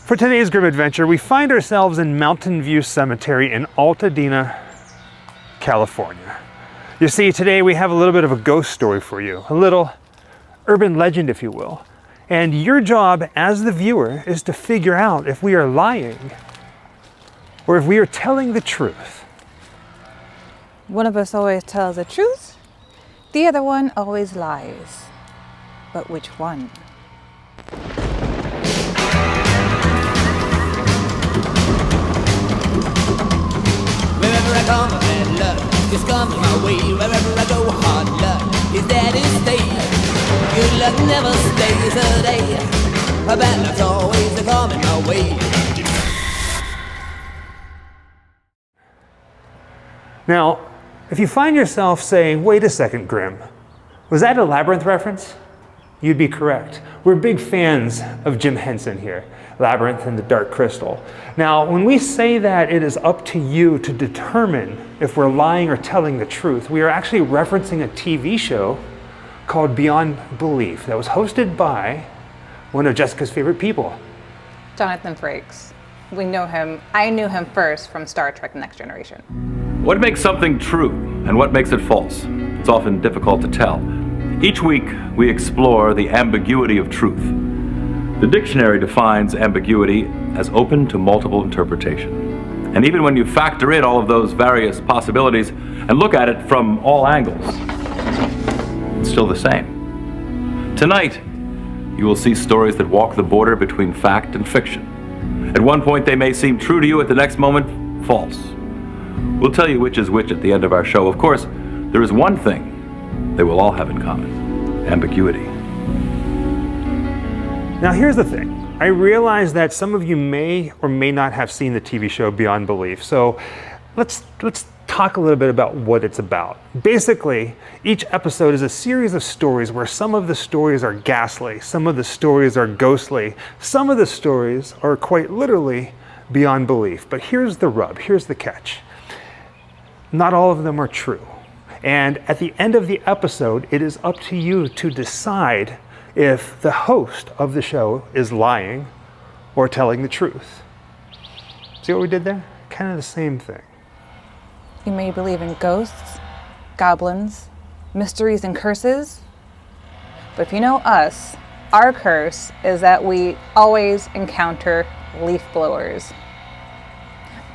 For today's Grimm adventure, we find ourselves in Mountain View Cemetery in Altadena, California. You see, today we have a little bit of a ghost story for you, a little urban legend, if you will. And your job as the viewer is to figure out if we are lying or if we are telling the truth. One of us always tells the truth, the other one always lies. But which one? Wherever I come, bad luck just comes my way. Wherever I go, hard luck is there to stay. Good luck never stays a day. Bad luck's always coming my way. Now, if you find yourself saying, wait a second, Grimm, was that a Labyrinth reference? You'd be correct. We're big fans of Jim Henson here, Labyrinth and the Dark Crystal. Now, when we say that it is up to you to determine if we're lying or telling the truth, we are actually referencing a TV show called Beyond Belief that was hosted by one of Jessica's favorite people. Jonathan Frakes. We know him. I knew him first from Star Trek: The Next Generation. What makes something true and what makes it false? It's often difficult to tell. Each week, we explore the ambiguity of truth. The dictionary defines ambiguity as open to multiple interpretation. And even when you factor in all of those various possibilities and look at it from all angles, it's still the same. Tonight, you will see stories that walk the border between fact and fiction. At one point, they may seem true to you, at the next moment, false. We'll tell you which is which at the end of our show. Of course, there is one thing they will all have in common: ambiguity. Now here's the thing. I realize that some of you may or may not have seen the TV show Beyond Belief, so let's talk a little bit about what it's about. Basically, each episode is a series of stories where some of the stories are ghastly, some of the stories are ghostly, some of the stories are quite literally beyond belief. But here's the rub, here's the catch. Not all of them are true. And at the end of the episode, it is up to you to decide if the host of the show is lying or telling the truth. See what we did there? Kind of the same thing. You may believe in ghosts, goblins, mysteries, and curses. But if you know us, our curse is that we always encounter leaf blowers.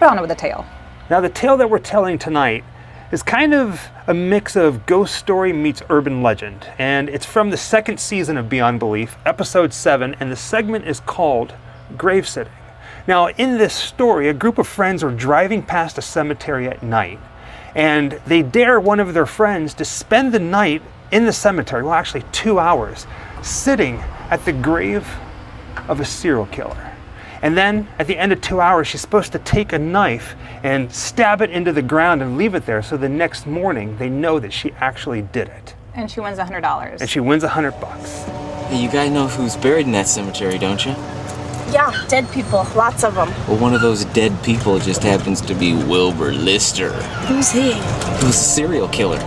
But on with the tale. Now, the tale that we're telling tonight is kind of a mix of ghost story meets urban legend. And it's from the second season of Beyond Belief, episode 7, and the segment is called Grave Sitting. Now, in this story, a group of friends are driving past a cemetery at night, and they dare one of their friends to spend the night in the cemetery, well, actually 2 hours, sitting at the grave of a serial killer. And then at the end of 2 hours, she's supposed to take a knife and stab it into the ground and leave it there so the next morning they know that she actually did it. And she wins $100. And she wins $100. Hey, you guys know who's buried in that cemetery, don't you? Yeah, dead people, lots of them. Well, one of those dead people just happens to be Wilbur Lister. Who's he? He was a serial killer.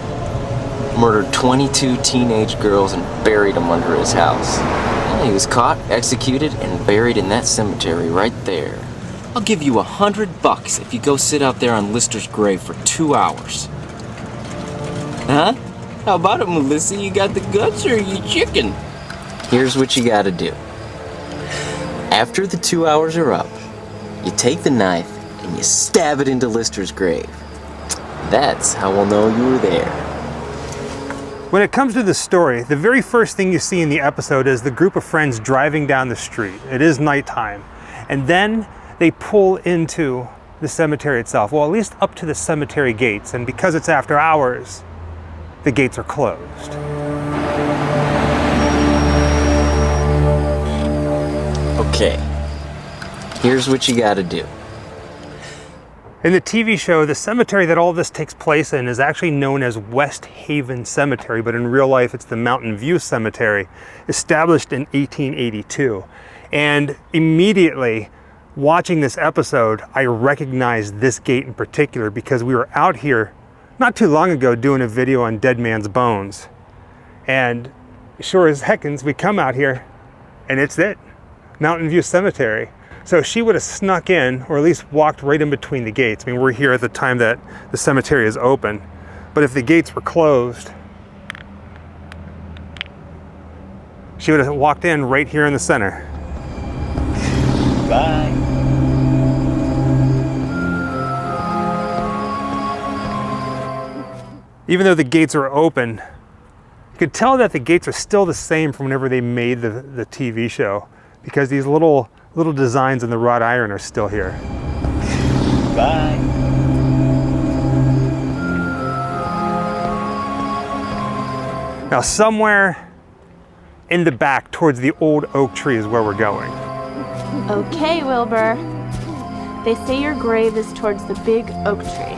Murdered 22 teenage girls and buried them under his house. He was caught, executed, and buried in that cemetery right there. I'll give you $100 if you go sit out there on Lister's grave for 2 hours. Huh? How about it, Melissa? You got the guts or you chicken? Here's what you gotta do. After the 2 hours are up, you take the knife and you stab it into Lister's grave. That's how we'll know you were there. When it comes to the story, the very first thing you see in the episode is the group of friends driving down the street. It is nighttime. And then they pull into the cemetery itself. Well, at least up to the cemetery gates. And because it's after hours, the gates are closed. Okay, here's what you gotta do. In the TV show, the cemetery that all this takes place in is actually known as West Haven Cemetery, but in real life it's the Mountain View Cemetery, established in 1882. And immediately, watching this episode, I recognized this gate in particular because we were out here not too long ago doing a video on dead man's bones. And sure as heckins, we come out here and it's it, Mountain View Cemetery. So she would have snuck in, or at least walked right in between the gates. I mean, we're here at the time that the cemetery is open, but if the gates were closed, she would have walked in right here in the center. Bye. Even though the gates are open, you could tell that the gates are still the same from whenever they made the TV show, because these little designs in the wrought iron are still here. Bye. Now somewhere in the back towards the old oak tree is where we're going. Okay, Wilbur. They say your grave is towards the big oak tree.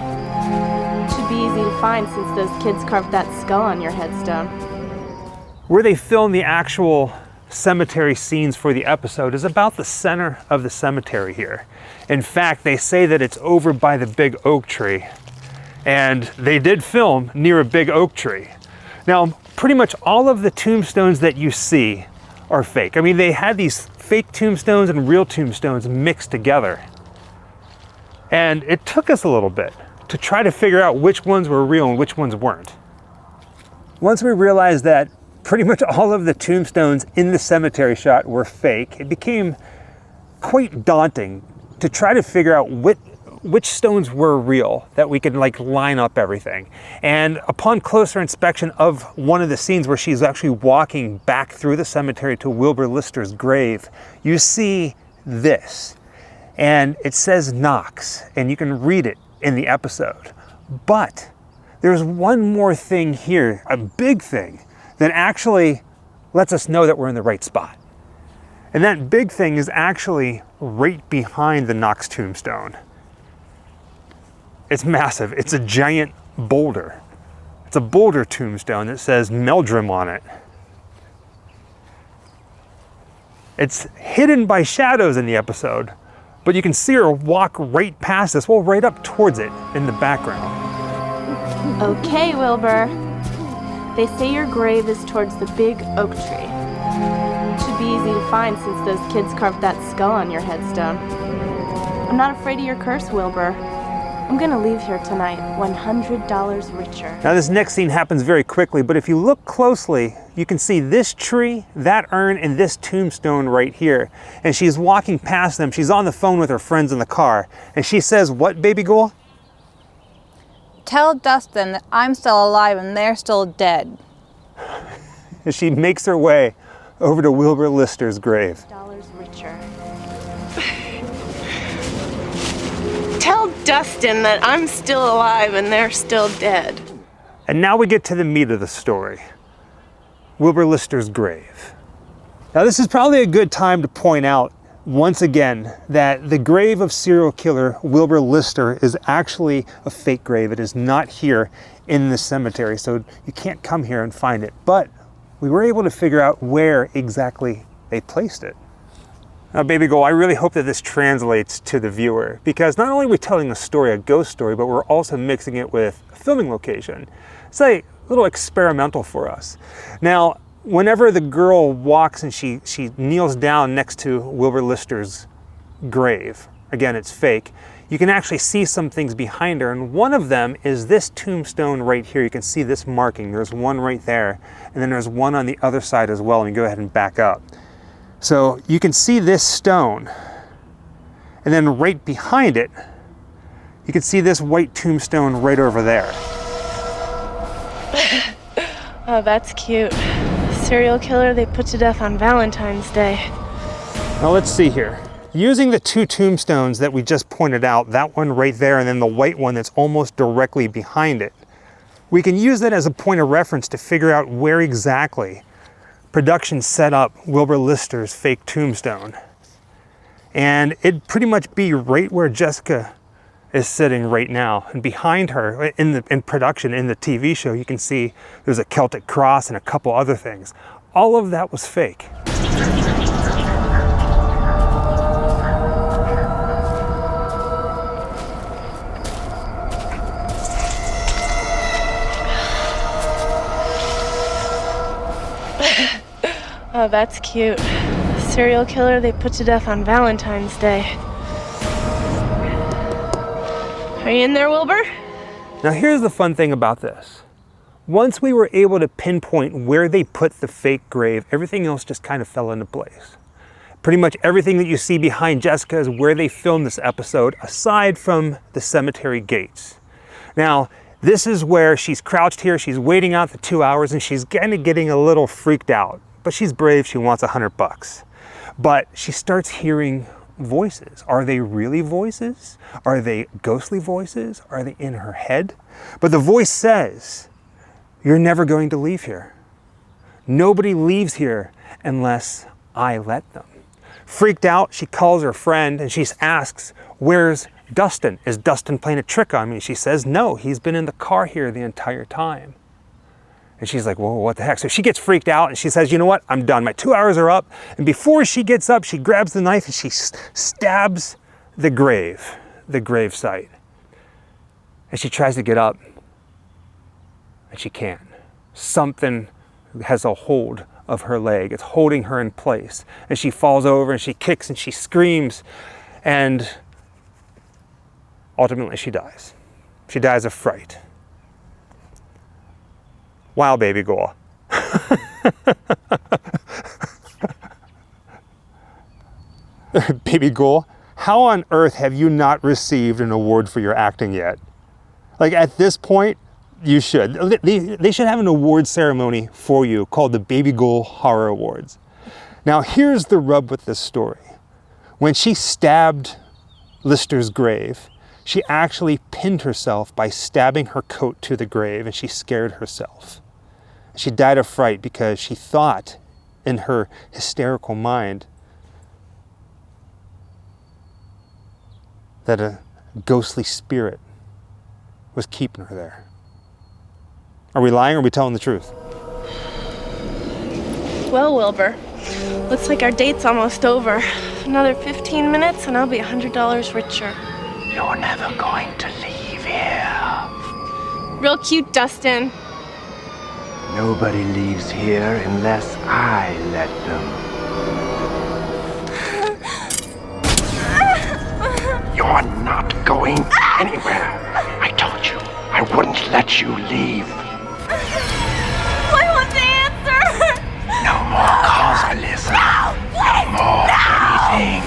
Should be easy to find since those kids carved that skull on your headstone. Where they filmed the actual cemetery scenes for the episode is about the center of the cemetery here. In fact, they say that it's over by the big oak tree, and they did film near a big oak tree. Now, pretty much all of the tombstones that you see are fake. I mean, they had these fake tombstones and real tombstones mixed together. And it took us a little bit to try to figure out which ones were real and which ones weren't. Once we realized that pretty much all of the tombstones in the cemetery shot were fake, it became quite daunting to try to figure out which stones were real, that we could like line up everything. And upon closer inspection of one of the scenes where she's actually walking back through the cemetery to Wilbur Lister's grave, you see this. And it says Knox, and you can read it in the episode. But there's one more thing here, a big thing, that actually lets us know that we're in the right spot. And that big thing is actually right behind the Knox tombstone. It's massive. It's a giant boulder. It's a boulder tombstone that says Meldrum on it. It's hidden by shadows in the episode, but you can see her walk right past us, well, right up towards it in the background. Okay, Wilbur. They say your grave is towards the big oak tree. Should be easy to find since those kids carved that skull on your headstone. I'm not afraid of your curse, Wilbur. I'm gonna leave here tonight $100 richer. Now this next scene happens very quickly, but if you look closely, you can see this tree, that urn, and this tombstone right here. And she's walking past them. She's on the phone with her friends in the car. And she says, what, baby girl? Tell Dustin that I'm still alive and they're still dead. As she makes her way over to Wilbur Lister's grave. $100 richer. Tell Dustin that I'm still alive and they're still dead. And now we get to the meat of the story. Wilbur Lister's grave. Now this is probably a good time to point out once again that the grave of serial killer Wilbur Lister is actually a fake grave. It is not here in the cemetery, so you can't come here and find it. But we were able to figure out where exactly they placed it. Now, baby girl, I really hope that this translates to the viewer, because not only are we telling a story, a ghost story, but we're also mixing it with a filming location. It's like a little experimental for us. Now, whenever the girl walks and she kneels down next to Wilbur Lister's grave, again, it's fake, you can actually see some things behind her, and one of them is this tombstone right here. You can see this marking. There's one right there, and then there's one on the other side as well. Let me go ahead and back up. So you can see this stone, and then right behind it, you can see this white tombstone right over there. Oh, that's cute. Serial killer they put to death on Valentine's Day. Now let's see here. Using the two tombstones that we just pointed out, that one right there and then the white one that's almost directly behind it, we can use that as a point of reference to figure out where exactly production set up Wilbur Lister's fake tombstone. And it'd pretty much be right where Jessica is sitting right now. And behind her, in production, in the TV show, you can see there's a Celtic cross and a couple other things. All of that was fake. Oh, that's cute. serial killer they put to death on Valentine's Day. Are you in there, Wilbur? Now here's the fun thing about this. Once we were able to pinpoint where they put the fake grave, everything else just kind of fell into place. Pretty much everything that you see behind Jessica is where they filmed this episode, aside from the cemetery gates. Now, this is where she's crouched here, she's waiting out the 2 hours, and she's kind of getting a little freaked out. But she's brave, she wants $100. But she starts hearing voices. Are they really voices? Are they ghostly voices? Are they in her head? But the voice says, "You're never going to leave here. Nobody leaves here unless I let them." Freaked out, she calls her friend and she asks, "Where's Dustin? Is Dustin playing a trick on me?" She says, "No, he's been in the car here the entire time." And she's like, "Whoa, what the heck?" So she gets freaked out and she says, "You know what? I'm done. My 2 hours are up." And before she gets up, she grabs the knife and she stabs the grave site. And she tries to get up and she can't. Something has a hold of her leg. It's holding her in place. And she falls over and she kicks and she screams. And ultimately she dies. She dies of fright. Wow, baby girl. Baby girl, how on earth have you not received an award for your acting yet? Like at this point, you should. They should have an award ceremony for you called the Baby Girl Horror Awards. Now here's the rub with this story. When she stabbed Lister's grave, she actually pinned herself by stabbing her coat to the grave, and she scared herself. She died of fright because she thought in her hysterical mind that a ghostly spirit was keeping her there. Are we lying or are we telling the truth? Well, Wilbur, looks like our date's almost over. Another 15 minutes and I'll be $100 richer. You're never going to leave here. Real cute, Dustin. Nobody leaves here unless I let them. You're not going anywhere. I told you I wouldn't let you leave. I want the answer! No more calls, Alyssa. No more anything.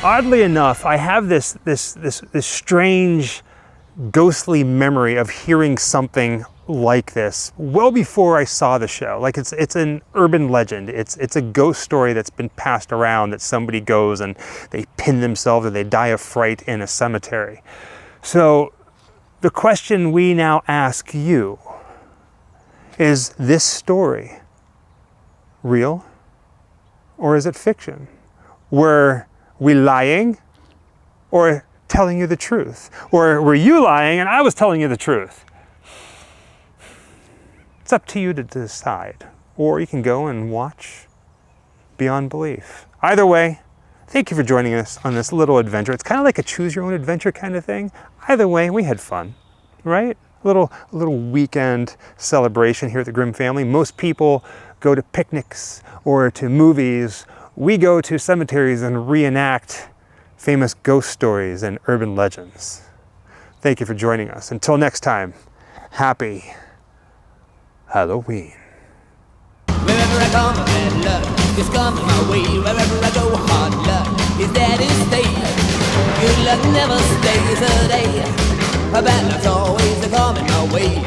Oddly enough, I have this strange ghostly memory of hearing something like this well before I saw the show. Like it's an urban legend. It's a ghost story that's been passed around that somebody goes and they pin themselves or they die of fright in a cemetery. So the question we now ask you is this story real or is it fiction? Were we lying or telling you the truth? Or were you lying and I was telling you the truth? It's up to you to decide. Or you can go and watch Beyond Belief. Either way, thank you for joining us on this little adventure. It's kind of like a choose your own adventure kind of thing. Either way, we had fun, right? A little weekend celebration here at the Grimm family. Most people go to picnics or to movies. We go to cemeteries and reenact famous ghost stories and urban legends. Thank you for joining us. Until next time, happy Halloween. Wherever I come, bad luck is coming my way. Wherever I go, hard luck is there to stay. Good luck never stays a day. Bad luck's always coming my way.